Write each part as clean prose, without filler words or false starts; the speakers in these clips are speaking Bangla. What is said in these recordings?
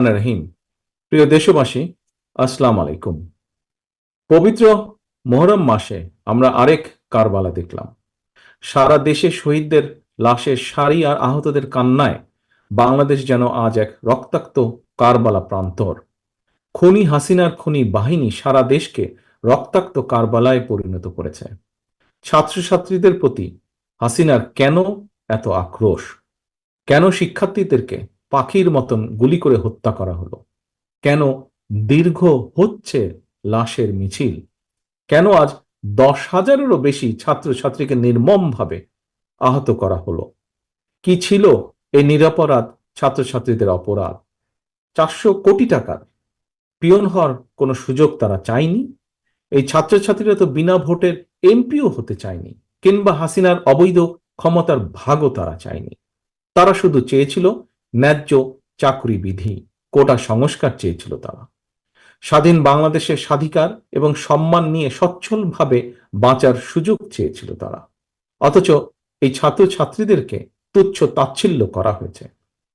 রহিম। প্রিয় দেশবাসী, আসসালাম আলাইকুম। পবিত্র মোহরম মাসে আমরা আরেক কারবালা দেখলাম। সারা দেশে শহীদদের লাশের সারি আর আহতদের কান্নায় বাংলাদেশ যেন আজ এক রক্তাক্ত কারবালা প্রান্তর। খুনি হাসিনার খুনি বাহিনী সারা দেশকে রক্তাক্ত কারবালায় পরিণত করেছে। ছাত্রছাত্রীদের প্রতি হাসিনার কেন এত আক্রোশ? কেন শিক্ষার্থীদেরকে পাখির মতন গুলি করে হত্যা করা হলো? কেন দীর্ঘ হচ্ছে লাশের মিছিল? কেন আজ 10,000-এরও বেশি ছাত্রছাত্রীকে নির্মমভাবে আহত করা হলো? কি ছিল এই নিরপরাধ ছাত্রছাত্রীদের অপরাধ? 400 কোটি টাকার পিয়ন হওয়ার কোনো সুযোগ তারা চায়নি। এই ছাত্রছাত্রীরা তো বিনা ভোটের এমপিও হতে চায়নি, কিংবা হাসিনার অবৈধ ক্ষমতার ভাগও তারা চায়নি। তারা শুধু চেয়েছিল ন্যায্য চাকরি বিধি, কোটা সংস্কার চেয়েছিল তারা। স্বাধীন বাংলাদেশের স্বাধিকার এবং সম্মান নিয়ে সচ্ছলভাবে বাঁচার সুযোগ চেয়েছিল তারা। অথচ এই ছাত্রছাত্রীদেরকে তুচ্ছ তাচ্ছিল্য করা হয়েছে।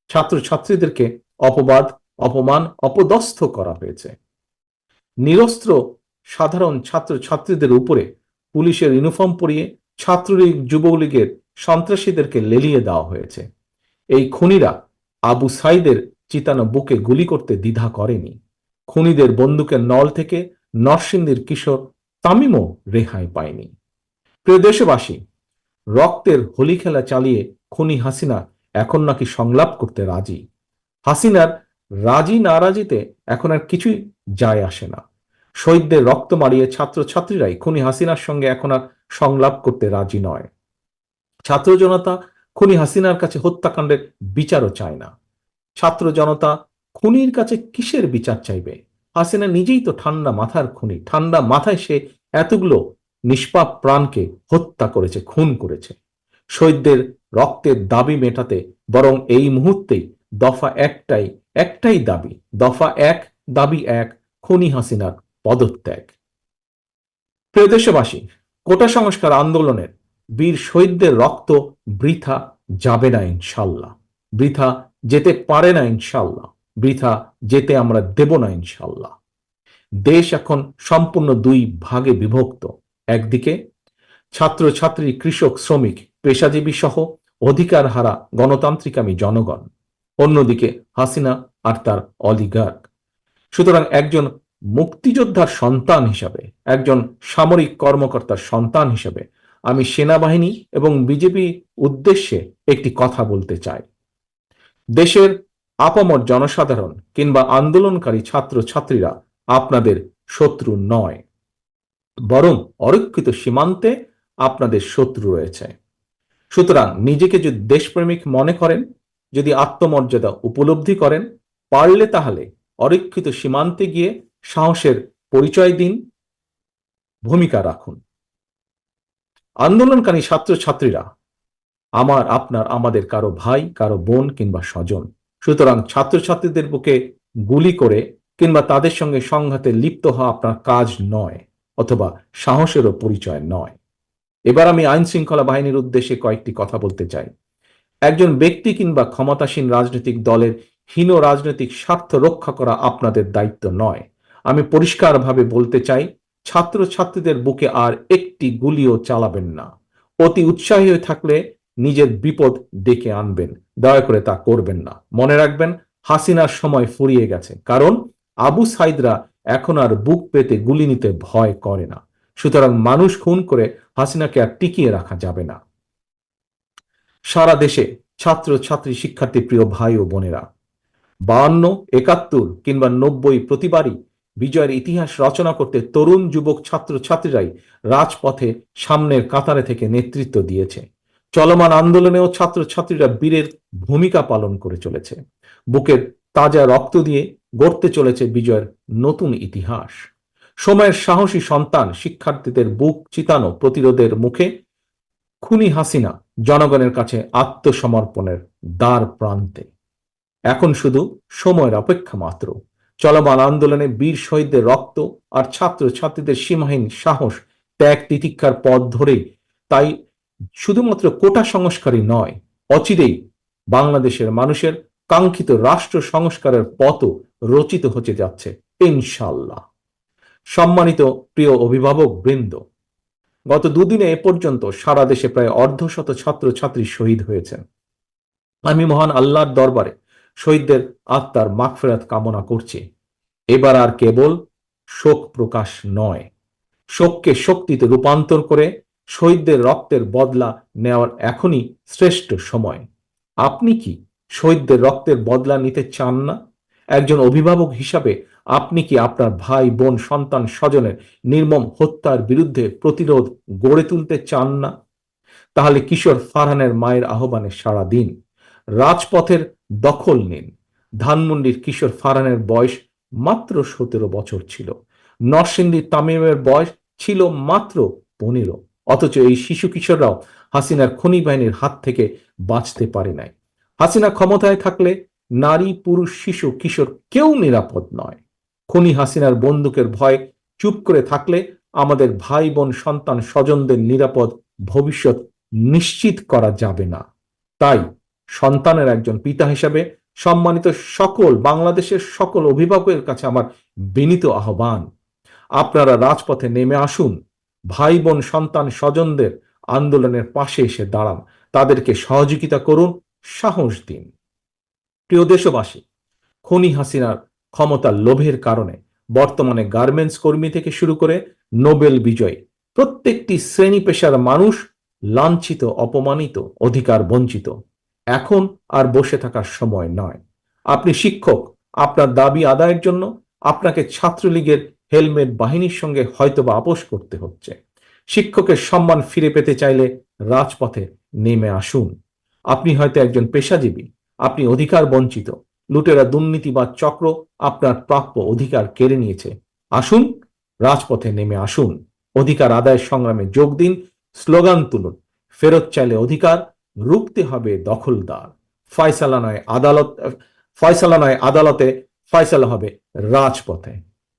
ছাত্রছাত্রীদেরকে অপবাদ, অপমান, অপদস্থ করা হয়েছে। নিরস্ত্র সাধারণ ছাত্রছাত্রীদের উপরে পুলিশের ইউনিফর্ম পরিয়ে ছাত্রলীগ, যুবলীগের সন্ত্রাসীদেরকে লেলিয়ে দেওয়া হয়েছে। এই খুনিরা আবু সাইদের চিতানো বুকে গুলি করতে দ্বিধা করেনি। খুনিদের বন্দুকের নল থেকে নরসিংদীর কিশোর তামিমও রেহাই পায়নি। প্রিয় দেশবাসী, রক্তের হোলি খেলা চালিয়ে খুনি হাসিনা এখন নাকি সংলাপ করতে রাজি। হাসিনার রাজি নারাজিতে এখন আর কিছুই যায় আসে না। শহীদদের রক্ত মারিয়ে ছাত্রছাত্রীরাই খুনি হাসিনার সঙ্গে এখন আর সংলাপ করতে রাজি নয়। ছাত্র জনতা খুনি হাসিনার কাছে হত্যাকাণ্ডের বিচারও চায় না। ছাত্র জনতা খুনির কাছে কিসের বিচার চাইবে? হাসিনা নিজেই তো ঠান্ডা মাথার খুনি। ঠান্ডা মাথায় সে এতগুলো নিষ্পাপ প্রাণকে হত্যা করেছে, খুন করেছে। শহীদদের রক্তের দাবি মেটাতে বরং এই মুহূর্তেই দফা একটাই একটাই দাবি, দফা এক, দাবি এক, খুনি হাসিনার পদত্যাগ। প্রিয় দেশবাসী, কোটা সংস্কার আন্দোলনের বীর শহীদদের রক্ত বৃথা যাবে না ইনশাল্লাহ। বৃথা যেতে পারে না ইনশাল্লাহ। বৃথা যেতে আমরা দেব না ইনশাল্লাহ। দেশ এখন সম্পূর্ণ দুই ভাগে বিভক্ত। একদিকে ছাত্রছাত্রী, কৃষক, শ্রমিক, পেশাজীবী সহ অধিকার হারা গণতান্ত্রিকামী জনগণ। অন্যদিকে হাসিনা আর তার অলিগার্ক। সুতরাং একজন মুক্তিযোদ্ধার সন্তান হিসাবে, একজন সামরিক কর্মকর্তার সন্তান হিসাবে আমি সেনাবাহিনী এবং বিজেপি উদ্দেশ্যে একটি কথা বলতে চাই। দেশের আপামর জনসাধারণ কিংবা আন্দোলনকারী ছাত্রছাত্রীরা আপনাদের শত্রু নয়, বরং অরক্ষিত সীমান্তে আপনাদের শত্রু রয়েছে। সুতরাং নিজেকে যদি দেশপ্রেমিক মনে করেন, যদি আত্মমর্যাদা উপলব্ধি করেন, পারলে তাহলে অরক্ষিত সীমান্তে গিয়ে সাহসের পরিচয় দিন, ভূমিকা রাখুন। আন্দোলনকারী ছাত্রছাত্রীরা আমার, আপনার, আমাদের কারো ভাই, কারো বোন কিংবা স্বজন। সুতরাং ছাত্রছাত্রীদের বুকে গুলি করে কিংবা তাদের সঙ্গে সংঘাতে লিপ্ত হওয়া আপনার কাজ নয়, অথবা সাহসেরও পরিচয় নয়। এবার আমি আইন শৃঙ্খলা বাহিনীর উদ্দেশ্যে কয়েকটি কথা বলতে চাই। একজন ব্যক্তি কিংবা ক্ষমতাসীন রাজনৈতিক দলের হীন রাজনৈতিক স্বার্থ রক্ষা করা আপনাদের দায়িত্ব নয়। আমি পরিষ্কারভাবে বলতে চাই, ছাত্রছাত্রীদের বুকে আর একটি গুলিও চালাবেন না। অতি উৎসাহী হয়ে থাকলে নিজের বিপদ ডেকে আনবেন। দয়া করে তা করবেন না। মনে রাখবেন, হাসিনার সময় ফুরিয়ে গেছে, কারণ আবু সাইদরা এখন আর বুক পেতে গুলি নিতে ভয় করে না। সুতরাং মানুষ খুন করে হাসিনাকে আর টিকিয়ে রাখা যাবে না। সারা দেশে ছাত্র ছাত্রী, শিক্ষার্থী, প্রিয় ভাই ও বোনেরা, 52, 71 কিংবা 90 প্রতিবারই বিজয়ের ইতিহাস রচনা করতে তরুণ যুবক ছাত্র ছাত্রীরাই রাজপথে সামনের কাতারে থেকে নেতৃত্ব দিয়েছে। চলমান আন্দোলনেও ছাত্র ছাত্রীরা বীরের ভূমিকা পালন করে চলেছে। বুকের তাজা রক্ত দিয়ে গড়তে চলেছে বিজয়ের নতুন ইতিহাস। সময়ের সাহসী সন্তান শিক্ষার্থীদের বুক চিতানো প্রতিরোধের মুখে খুনি হাসিনা জনগণের কাছে আত্মসমর্পণের দ্বার প্রান্তে। এখন শুধু সময়ের অপেক্ষা মাত্র। চলমান আন্দোলনে বীর শহীদদের রক্ত আর ছাত্র ছাত্রীদের সীমাহীন সাহস, ত্যাগ, তিতিক্ষার পথ ধরেই তাই শুধুমাত্র কোটা সংস্কারই নয়, অচিরেই বাংলাদেশের মানুষের কাঙ্ক্ষিত রাষ্ট্র সংস্কারের পথও রচিত হতে যাচ্ছে ইনশাল্লাহ। সম্মানিত প্রিয় অভিভাবক বৃন্দ, গত দুদিনে এ পর্যন্ত সারা দেশে প্রায় অর্ধশত ছাত্রছাত্রী শহীদ হয়েছেন। আমি মহান আল্লাহর দরবারে শহীদদের আত্মার মাগফিরাত কামনা করছি। এবার আর কেবল শোক প্রকাশ নয়, শোককে শক্তিতে রূপান্তর করে শহীদদের রক্তের বদলা নেওয়ার এখনই শ্রেষ্ঠ সময়। আপনি কি শহীদদের রক্তের বদলা নিতে চান না? একজন অভিভাবক হিসাবে আপনি কি আপনার ভাই বোন সন্তান স্বজনের নির্মম হত্যার বিরুদ্ধে প্রতিরোধ গড়ে তুলতে চান না? তাহলে কিশোর ফারহানের মায়ের আহ্বানে সাড়া দিন, রাজপথের দখল নিন। ধানমন্ডির কিশোর ফারহানের বয়স মাত্র 17 বছর ছিল। নরসিংদীর তামিমের বয়স ছিল মাত্র 15। অথচ এই শিশু কিশোররাও হাসিনার খনি বাহিনীর হাত থেকে বাঁচতে পারে নাই। হাসিনা ক্ষমতায় থাকলে নারী পুরুষ শিশু কিশোর কেউ নিরাপদ নয়। খনি হাসিনার বন্দুকের ভয় চুপ করে থাকলে আমাদের ভাই বোন সন্তান স্বজনদের নিরাপদ ভবিষ্যৎ নিশ্চিত করা যাবে না। তাই সন্তানের একজন পিতা হিসাবে সম্মানিত সকল বাংলাদেশের সকল অভিভাবকের কাছে আমার বিনীত আহ্বান, আপনারা রাজপথে নেমে আসুন। ভাই বোন সন্তান স্বজনদের আন্দোলনের পাশে এসে দাঁড়ান, তাদেরকে সহযোগিতা করুন, সাহস দিন। প্রিয় দেশবাসী, খনি হাসিনার ক্ষমতার লোভের কারণে বর্তমানে গার্মেন্টস কর্মী থেকে শুরু করে নোবেল বিজয়ী প্রত্যেকটি শ্রেণী পেশার মানুষ লাঞ্ছিত, অপমানিত, অধিকার বঞ্চিত। এখন আর বসে থাকার সময় নয়। আপনি শিক্ষক, আপনার দাবি আদায়ের জন্য আপনাকে ছাত্রলীগের হেলমেট বাহিনীর সঙ্গে হয়তোবা আপোষ করতে হচ্ছে। শিক্ষকের সম্মান ফিরে পেতে চাইলে রাজপথে নেমে আসুন। আপনি হয়তো একজন পেশাজীবী, আপনি অধিকার বঞ্চিত, লুটেরা দুর্নীতিবাদ চক্র আপনার প্রাপ্য অধিকার কেড়ে নিয়েছে। আসুন, রাজপথে নেমে আসুন, অধিকার আদায়ের সংগ্রামে যোগ দিন, স্লোগান তুলুন। ফেরত চাইলে অধিকার, রুখতে হবে দখলদার। ফয়সালা নয় আদালতে, ফয়সালা হবে রাজপথে।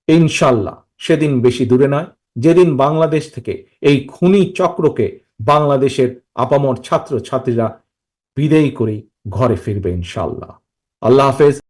ইনশাল্লাহ সেদিন বেশি দূরে নয়, যেদিন বাংলাদেশ থেকে এই খুনি চক্রকে বাংলাদেশের আপামর ছাত্র ছাত্রীরা বিদেয় করে ঘরে ফিরবে ইনশাল্লাহ। আল্লাহ হাফেজ।